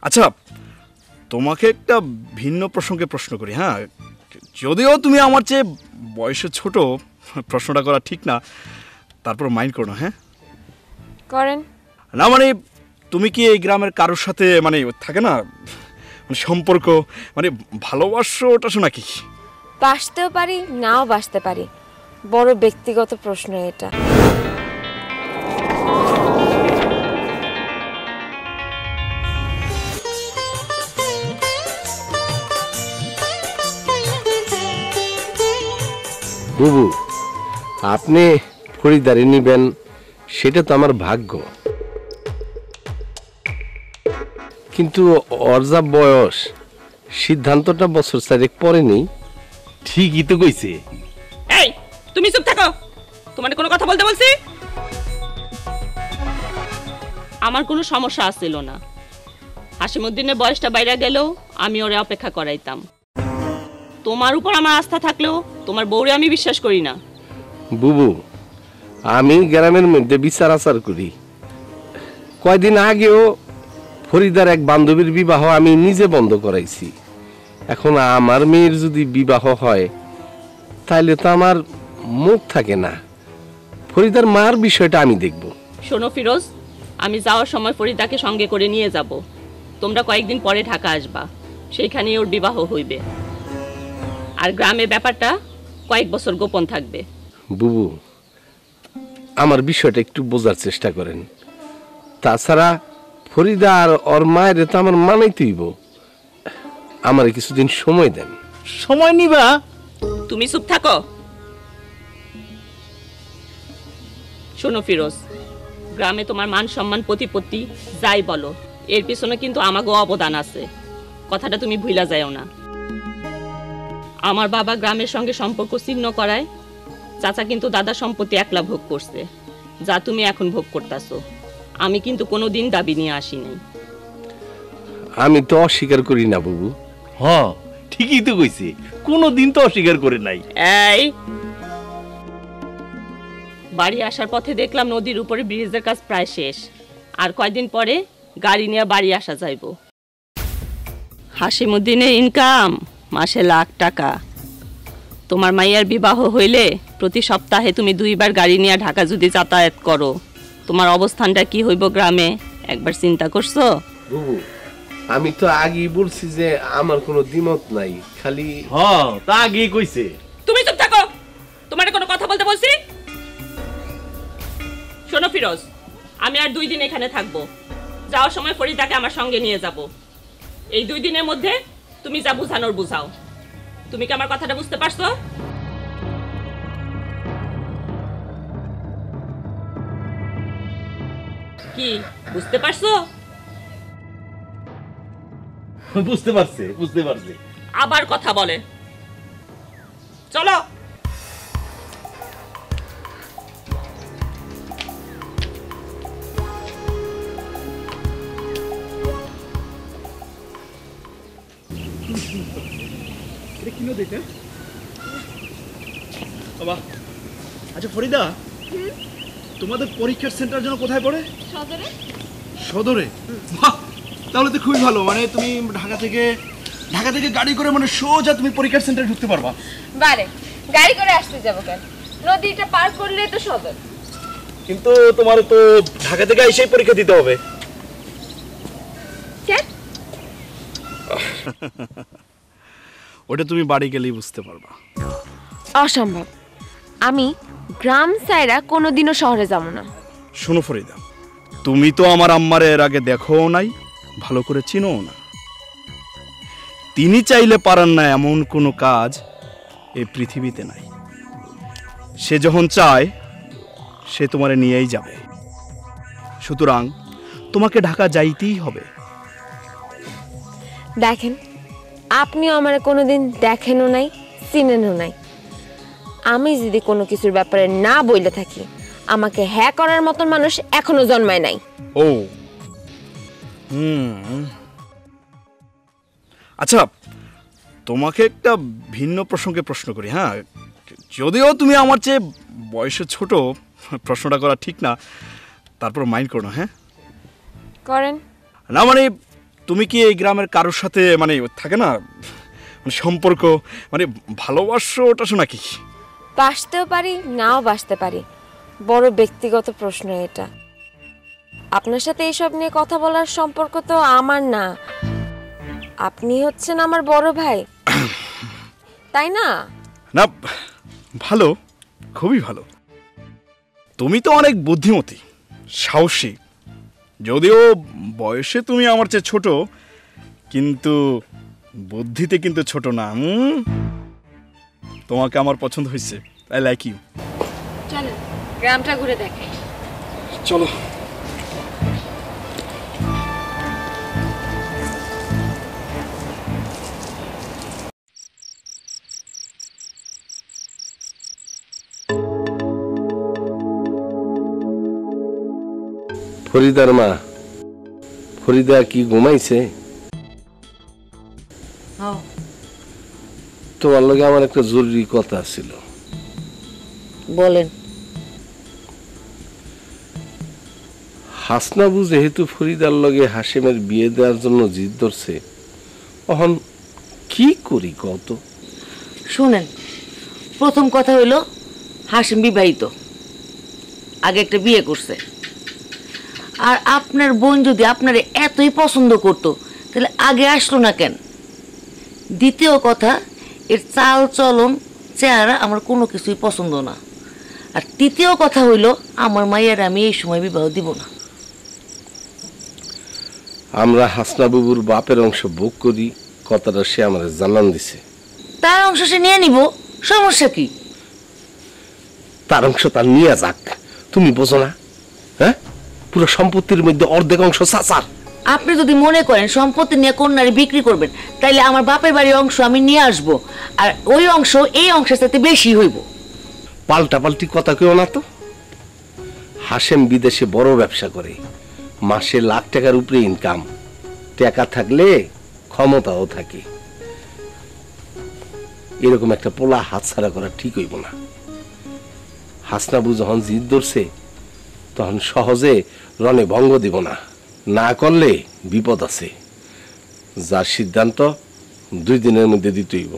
আচ্ছা, তোমাকে একটা ভিন্ন প্রসঙ্গে প্রশ্ন করি। হ্যাঁ, যদিও তুমি আমার চেয়ে বয়সে ছোট, প্রশ্নটা করা ঠিক না, তারপর মাইন্ড করো না। হ্যাঁ করেন না, মানে তুমি কি এই গ্রামের কারোর সাথে মানে থাকে না সম্পর্ক, মানে ভালোবাসো ওটা নাকি? বাসতেও পারি, নাও বাসতে পারি। বড় ব্যক্তিগত প্রশ্ন এটা। বুবু, আপনি খরিদারি নিবেন সেটা তো আমার ভাগ্য, কিন্তু ওর যা বয়স, সিদ্ধান্তটা বছর 4 পরে নেই। ঠিকই তো কইছে। এই তুমি চুপ থাকো, তোমার কোনো কথা বলতে বলছি? আমার কোনো সমস্যা আসছিল না, হাসিমুদ্দিনের বয়সটা বাইরে গেলেও আমি ওরে অপেক্ষা করাইতাম। তোমার উপর আমার আস্থা থাকলেও তোমার বউরে আমি বিশ্বাস করি না। বুবু, আমি গ্রামের মধ্যে বিচার আচার করি। কয়দিন আগেও ফরিদার এক বান্ধবীর বিবাহ আমি নিজে বন্ধ করাইছি। এখন আমার মেয়ের যদি বিবাহ হয় তাহলে তো আমার মুখ থাকে না। ফরিদার মার বিষয়টা আমি দেখব। শোনো ফিরোজ, আমি যাওয়ার সময় ফরিদাকে সঙ্গে করে নিয়ে যাব। তোমরা কয়েকদিন পরে ঢাকা আসবা, সেইখানেই ওর বিবাহ হইবে। আর গ্রামের ব্যাপারটা কয়েক বছর গোপন থাকবে। বুবু, আমার বিষয়টা একটু বোঝার চেষ্টা করেন। তাছাড়া ফরিদা আর ওর মায়ের তো আমার মানাইতেইব। আমার কিছুদিন সময় দেন। সময় নিবা? তুমি চুপ থাকো। শোনো ফিরোজ, গ্রামে তোমার মান সম্মান প্রতিপত্তি যাই বলো, এর পিছনে কিন্তু আমাগো অবদান আছে, কথাটা তুমি ভুলা যাও না। আমার বাবা গ্রামের সঙ্গে সম্পর্ক ছিন্ন করায় চাচা কিন্তু দাদা সম্পত্তি একলা ভোগ করছে, যা তুমি এখন ভোগ করতেছো। আমি কিন্তু কোনোদিন দাবি নিয়ে আসি নাই। আমি তো অস্বীকার করি না বুবু। হ্যাঁ ঠিকই তো কইছে, কোনোদিন তো অস্বীকার করে নাই। এই বাড়ি আসার পথে দেখলাম নদীর উপরে ব্রিজের কাজ প্রায় শেষ, আর কয়দিন পরে গাড়ি নিয়ে বাড়ি আসা যাইব। হাসিমুদ্দিনের ইনকাম মাসে লাখ টাকা। তোমার মাইয়ার বিবাহ হইলে প্রতি সপ্তাহে তুমি 2 বার গাড়ি নিয়ে ঢাকা যদি যাতায়াত করো, তোমার অবস্থানটা কি হইব গ্রামে একবার চিন্তা করছো? বুবু, আমি তো আগেই বলছি যে আমার কোনো দ্বিমত নাই, খালি হ্যাঁ তা আগেই কইছে। তুমি চুপ থাকো, তোমার কোনো কথা বলতে বলছি? শোনো ফিরোজ, আমি আর 2 দিন এখানে থাকবো। যাওয়ার সময় ফরিদাকে আমার সঙ্গে নিয়ে যাব। এই 2 দিনের মধ্যে তুমি যা বুঝানোর বুঝাও। তুমি কি আমার কথাটা বুঝতে পারছো? কি বুঝতে পারছো? বুঝতে পারছে, বুঝতে পারছে। আবার কথা বলে, চলো। বাবা, আচ্ছা ফরিদা, তোমাদের পরীক্ষার সেন্টার যেন কোথায় পড়ে? সদরে। সদরে? বাহ, তাহলে তো খুবই ভালো। মানে তুমি ঢাকা থেকে গাড়ি করে মানে সোজা তুমি পরীক্ষার সেন্টারে ঢুকতে পারবা। বারে গাড়ি করে আসতে যাব কেন? নদীটা পার করলে তো সদর। কিন্তু তোমার তো ঢাকা থেকে এসেই পরীক্ষা দিতে হবে। কেন? ওটা তুমি বাড়ি গেলেই বুঝতে পারবা। অসম্ভব, আমি গ্রাম সাইরা কোনোদিনও শহরে যাব না। শোনো ফরিদা, তুমি তো আমার আম্মারে এর আগে দেখো নাই, ভালো করে চিনো না। তিনি চাইলে পারেন না এমন কোনো কাজ এই পৃথিবীতে নাই। সে যখন চায় সে তোমারে নিয়েই যাবে। সুতরাং তোমাকে ঢাকা যাইতেই হবে। দেখেন, আপনিও আমার কোনোদিন দেখেনও নাই, চিনেনও নাই। আমি যদি কোনো কিছুর ব্যাপারে না বইলে থাকি, আমাকে হ্যাঁ করার মতন মানুষ এখনো জন্মায় নাই। ও আচ্ছা, তোমাকে একটা ভিন্ন প্রসঙ্গে প্রশ্ন করি। হ্যাঁ, যদিও তুমি আমার চেয়ে বয়সে ছোট, প্রশ্নটা করা ঠিক না, তারপর মাইন্ড করো না। হ্যাঁ করেন না, মানে তুমি কি এই গ্রামের কারোর সাথে মানে থাকে না মানে সম্পর্ক মানে ভালোবাসো ওটা নাকি? বাসতেও পারি, নাও বাসতে পারি। বড় ব্যক্তিগত প্রশ্ন এটা। আপনার সাথে এইসব নিয়ে কথা বলার সম্পর্ক তো আমার না। আপনি হচ্ছেন আমার বড় ভাই, তাই না? না, ভালো, খুবই ভালো। তুমি তো অনেক বুদ্ধিমতী, সাহসী। যদিও বয়সে তুমি আমার চেয়ে ছোট, কিন্তু বুদ্ধিতে কিন্তু ছোট না। তোমাকে আমার পছন্দ হয়েছে। I like you. চলেন গ্রামটা ঘুরে দেখে। চলো। ফরিদার মা, ফরিদা কি ঘুমাইছে? তোমার লগে আমার একটা জরুরি কথা ছিল। বলেন। হাসনাবু যেহেতু ফরিদার লগে হাসেমের বিয়ে দেওয়ার জন্য জিদ ধরছে, এখন কি করি কত? শুনেন, প্রথম কথা হইল হাসিম বিবাহিত, আগে একটা বিয়ে করছে। আর আপনার বোন যদি আপনার এতই পছন্দ করতো তাহলে আগে আসলো না কেন? দ্বিতীয় কথা, এর চাল চলন চেহারা আমার কোনো কিছুই পছন্দ না। আর তৃতীয় কথা হইল আমার মায়ের আমি এই সময় বিবাহ দিব না। আমরা হাসনাবুবুর বাপের অংশ ভোগ করি, কথাটা সে আমার জানান দিছে। তার অংশ সে নিয়ে নিব, সমস্যা কি? তার অংশ তার নিয়ে যাক, তুমি বোঝো না? হ্যাঁ, পুরো সম্পত্তির মধ্যে অর্ধেক অংশ চাচার। আপনি যদি মনে করেন সম্পত্তি নিয়ে কন্যারে বিক্রি করবেন, তাইলে আমার বাপের বাড়ির অংশ আমি নিয়ে আসব, আর ওই অংশ এই অংশের সাথে বেশি হইব। পাল্টাপাল্টি কথা কেউ না তো। হাসেম বিদেশে বড় ব্যবসা করে, মাসে লাখ টাকার উপরে ইনকাম। টাকা থাকলে ক্ষমতাও থাকে। এরকম একটা পোলা হাতছাড়া করা ঠিক হইব না। হাসনাবু যখন জিদ ধরছে তখন সহজে রণে ভঙ্গ দিব না, না করলে বিপদ আছে। যার সিদ্ধান্ত 2 দিনের মধ্যে দিতে হইব।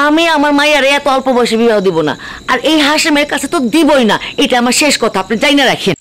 আমি আমার মায়ের এত অল্প বয়সে বিবাহ দিব না, আর এই হাসেমের কাছে তো দিবই না। এটা আমার শেষ কথা, আপনি যাই না রাখেন।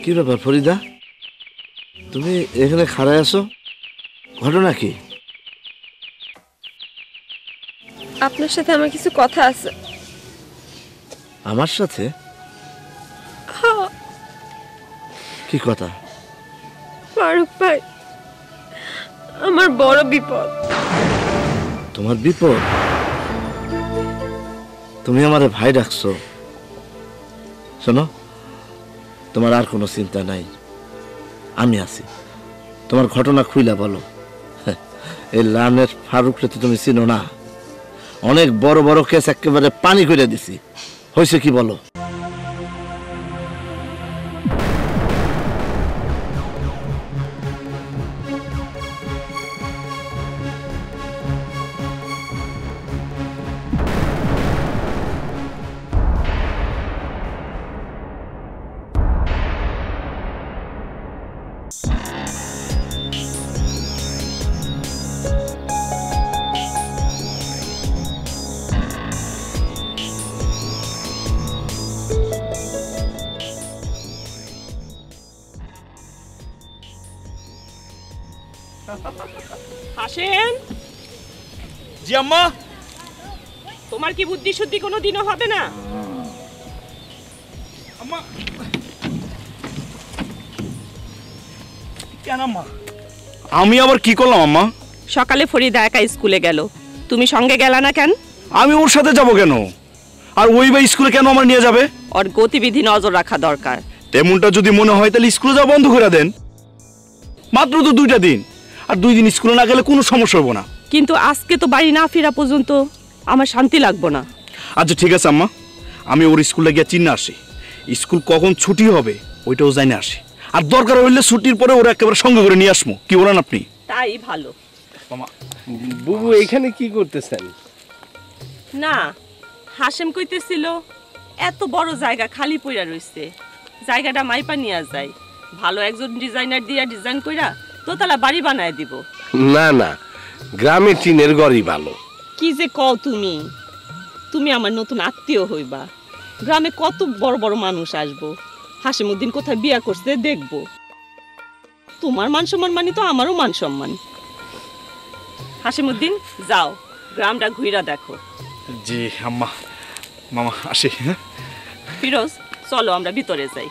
কি ব্যাপার ফরিদা, তুমি এখানে খাড়ায় আছো, ঘটনা কি? আপনার সাথে আমার কিছু কথা আছে। আমার সাথে? কি কথা? ফারুক ভাই, আমার বড় বিপদ। তোমার বিপদ? তুমি আমারে ভাই ডাকছো। শোনো, তোমার আর কোনো চিন্তা নাই, আমি আছি। তোমার ঘটনা খুইলা বলো। এই লানের ফারুকরে তো তুমি চিনো না, অনেক বড় বড় কেস একেবারে পানি করে দিছি। হয়েছে কি বলো? হাসেন, জি আম্মা। তোমার কি বুদ্ধি শুদ্ধি কোনো দিনও হবে না? কেন আম্মা? আমি আবার কি করলাম আম্মা? সকালে ফরিদা একা স্কুলে গেল, তুমি সঙ্গে গেলা না কেন? আমি ওর সাথে যাব কেন? আর ওই ভাই স্কুলে কেন আমার নিয়ে যাবে? ওর গতিবিধি নজর রাখা দরকার। তেমনটা যদি মনে হয় তাহলে স্কুলে যাওয়া বন্ধ করে দেন। মাত্র তো 2টা দিন, আর 2 দিন স্কুলে না গেলে কোনো সমস্যা হবে না। কিন্তু আজকে তো বাড়ি না ফেরা পর্যন্ত আমার শান্তি লাগবে না। আচ্ছা ঠিক আছে আম্মা, আমি ওর স্কুলে গিয়ে চিনে আসি। স্কুল কখন ছুটি হবে ওইটাও জানি আসি, আর দরকার হইলে ছুটির পরে ওরা একেবারে সঙ্গে করে নিয়ে আসবো। কি বলেন আপনি? তাই ভালো। বুবু এখানে কি করতেছেন? না, হাসেম কইতেছিল এত বড় জায়গা খালি পইরা রইছে, জায়গাটা মাইপা নিয়ে যায়, ভালো একজন ডিজাইনার দিয়া ডিজাইন কইরা দোতলা বাড়ি বানায় দিব। না না, গ্রামে টিনের ঘরই ভালো। কি যে কও তুমি, তুমি আমার নতুন আত্মীয় হইবা। গ্রামে কত বড় বড় মানুষ আসবো, হাসিমুদ্দিন কোথায় বিয়া করছে দেখবো। তোমার মান সম্মান মানে তো আমারও মান সম্মান। হাসিমুদ্দিন যাও, গ্রামটা ঘুইরা দেখো। জি আম্মা, মামা আসি। ফিরোজ চলো আমরা ভিতরে যাই।